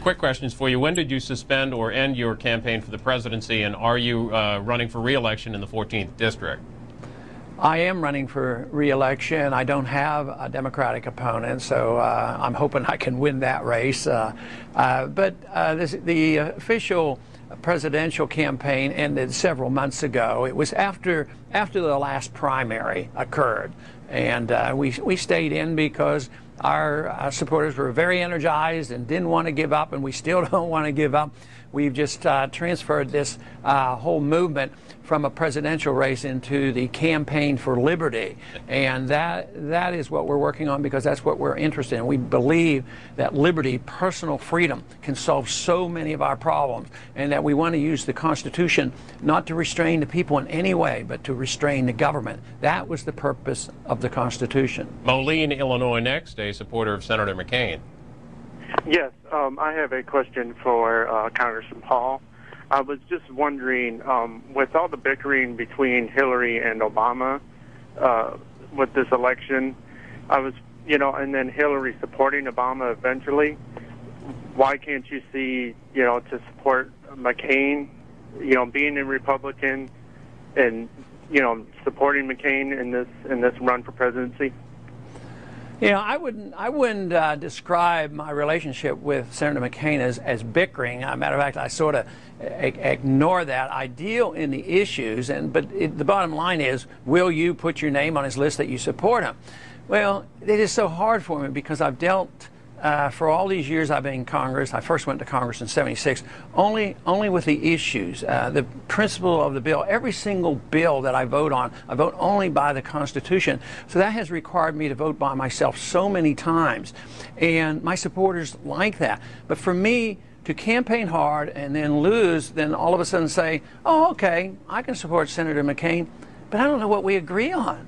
quick questions for you. When did you suspend or end your campaign for the presidency, and are you running for re-election in the 14th District? I am running for re-election. I don't have a Democratic opponent, so I'm hoping I can win that race. The official presidential campaign ended several months ago. It was after the last primary occurred, and we stayed in because our supporters were very energized and didn't want to give up, and we still don't want to give up. We've just transferred this whole movement from a presidential race into the campaign for liberty, and that is what we're working on, because that's what we're interested in. We believe that liberty, personal freedom, can solve so many of our problems, and that we want to use the Constitution not to restrain the people in any way, but to restrain the government. That was the purpose of the Constitution. Moline, Illinois next, a supporter of Senator McCain. Yes, I have a question for Congressman Paul. I was just wondering, with all the bickering between Hillary and Obama with this election, and then Hillary supporting Obama eventually, why can't you see, to support McCain, being a Republican and, supporting McCain in this run for presidency? I wouldn't describe my relationship with Senator McCain as bickering. As a matter of fact, I sort of ignore that. I deal in the issues, but the bottom line is, will you put your name on his list that you support him? Well, it is so hard for me because I've dealt for all these years I've been in Congress. I first went to Congress in '76, only with the issues, the principle of the bill. Every single bill that I vote on, I vote only by the Constitution. So that has required me to vote by myself so many times, and my supporters like that. But for me to campaign hard and then lose, then all of a sudden say, oh, okay, I can support Senator McCain, but I don't know what we agree on.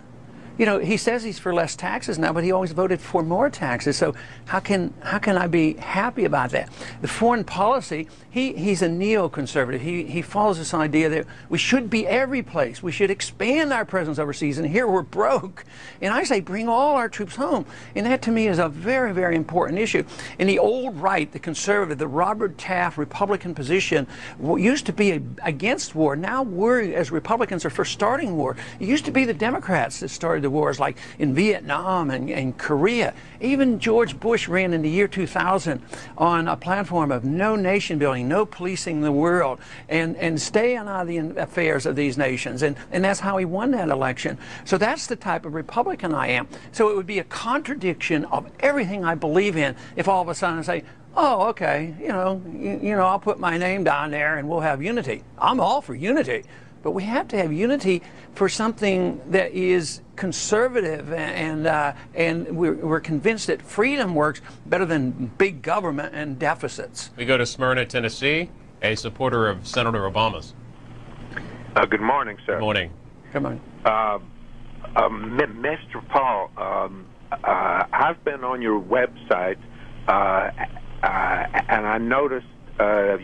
He says he's for less taxes now, but he always voted for more taxes. So how can I be happy about that? The foreign policy, he's a neoconservative. He follows this idea that we should be every place. We should expand our presence overseas, and here we're broke. And I say bring all our troops home. And that to me is a very, very important issue. In the old right, the conservative, the Robert Taft Republican position used to be against war. Now we as Republicans are for starting war. It used to be the Democrats that started the wars, like in Vietnam and Korea. Even George Bush ran in the year 2000 on a platform of no nation building, no policing the world, and staying out of the affairs of these nations. And that's how he won that election. So that's the type of Republican I am. So it would be a contradiction of everything I believe in if all of a sudden I say, oh, okay, I'll put my name down there and we'll have unity. I'm all for unity. But we have to have unity for something that is conservative, and we're convinced that freedom works better than big government and deficits. We go to Smyrna, Tennessee, a supporter of Senator Obama's. Good morning, sir. Good morning. Good morning. Mr. Paul, I've been on your website, and I noticed that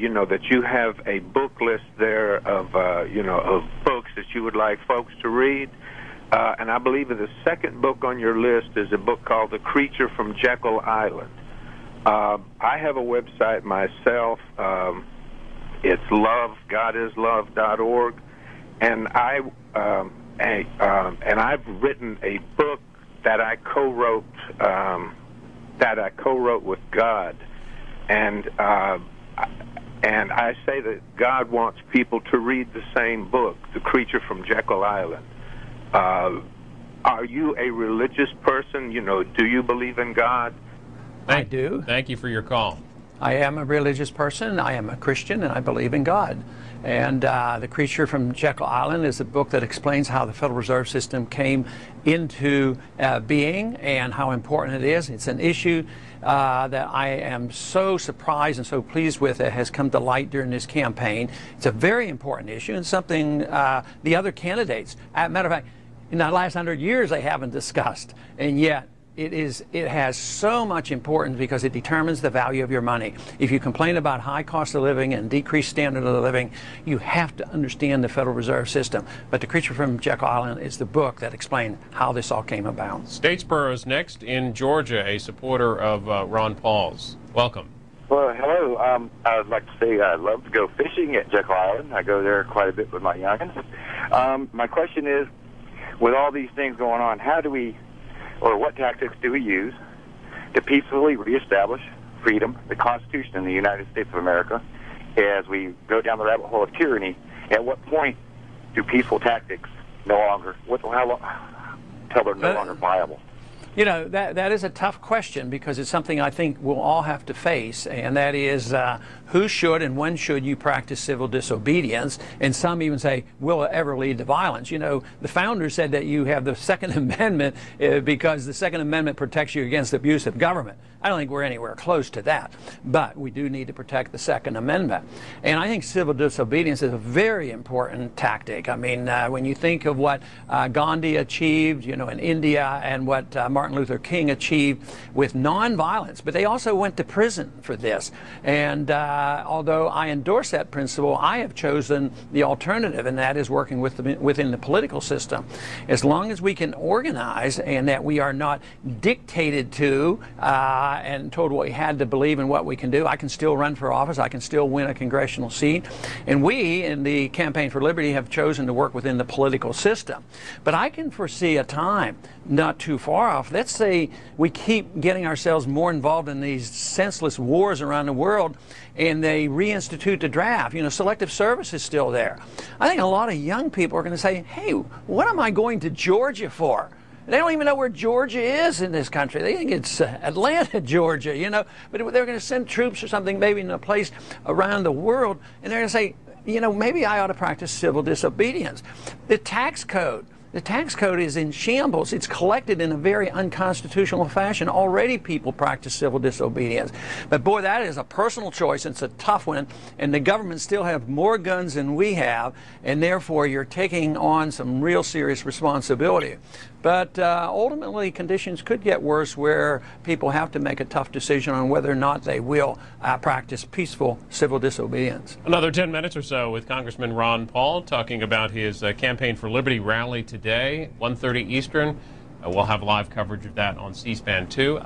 you have a book list there of books that you would like folks to read. And I believe that the second book on your list is a book called The Creature from Jekyll Island. I have a website myself. It's lovegodisLove.org, and I've written a book that I co-wrote with God, and I say that God wants people to read the same book, The Creature from Jekyll Island. Are you a religious person? Do you believe in God? I do. Thank you for your call. I am a religious person. I am a Christian, and I believe in God. And The Creature from Jekyll Island is a book that explains how the Federal Reserve System came into being and how important it is. It's an issue that I am so surprised and so pleased with that has come to light during this campaign. It's a very important issue and something the other candidates, as a matter of fact, in the last 100 years they haven't discussed, and yet it has so much importance because it determines the value of your money. If you complain about high cost of living and decreased standard of living, you have to understand the Federal Reserve System. But The Creature from Jekyll Island is the book that explains how this all came about. Statesboro is next in Georgia, a supporter of Ron Paul's. Welcome. Well, hello. I would like to say I love to go fishing at Jekyll Island. I go there quite a bit with my youngins. My question is, with all these things going on, how do we, or what tactics do we use to peacefully reestablish freedom, the Constitution in the United States of America, as we go down the rabbit hole of tyranny? At what point do peaceful tactics no longer, how long, till they're no longer viable? You know, that is a tough question, because it's something I think we'll all have to face, and that is who should and when should you practice civil disobedience? And some even say, will it ever lead to violence? You know, the founders said that you have the Second Amendment because the Second Amendment protects you against abuse of government. I don't think we're anywhere close to that, but we do need to protect the Second Amendment. And I think civil disobedience is a very important tactic. I mean, when you think of what Gandhi achieved, you know, in India, and what Martin Luther King achieved with nonviolence, but they also went to prison for this. And although I endorse that principle, I have chosen the alternative, and that is working within the political system. As long as we can organize, and that we are not dictated to and told what we had to believe and what we can do, I can still run for office. I can still win a congressional seat. And we, in the Campaign for Liberty, have chosen to work within the political system. But I can foresee a time not too far off. Let's say we keep getting ourselves more involved in these senseless wars around the world, and they reinstitute the draft. You know, selective service is still there. I think a lot of young people are going to say, hey, what am I going to Georgia for? They don't even know where Georgia is in this country. They think it's Atlanta, Georgia, you know. But they're going to send troops or something, maybe in a place around the world, and they're going to say, you know, maybe I ought to practice civil disobedience. The tax code. The tax code is in shambles. It's collected in a very unconstitutional fashion. Already people practice civil disobedience. But boy, that is a personal choice. It's a tough one. And the government still have more guns than we have. And therefore, you're taking on some real serious responsibility. But ultimately, conditions could get worse where people have to make a tough decision on whether or not they will practice peaceful civil disobedience. Another 10 minutes or so with Congressman Ron Paul talking about his Campaign for Liberty rally today, 1:30 Eastern. We'll have live coverage of that on C-SPAN 2.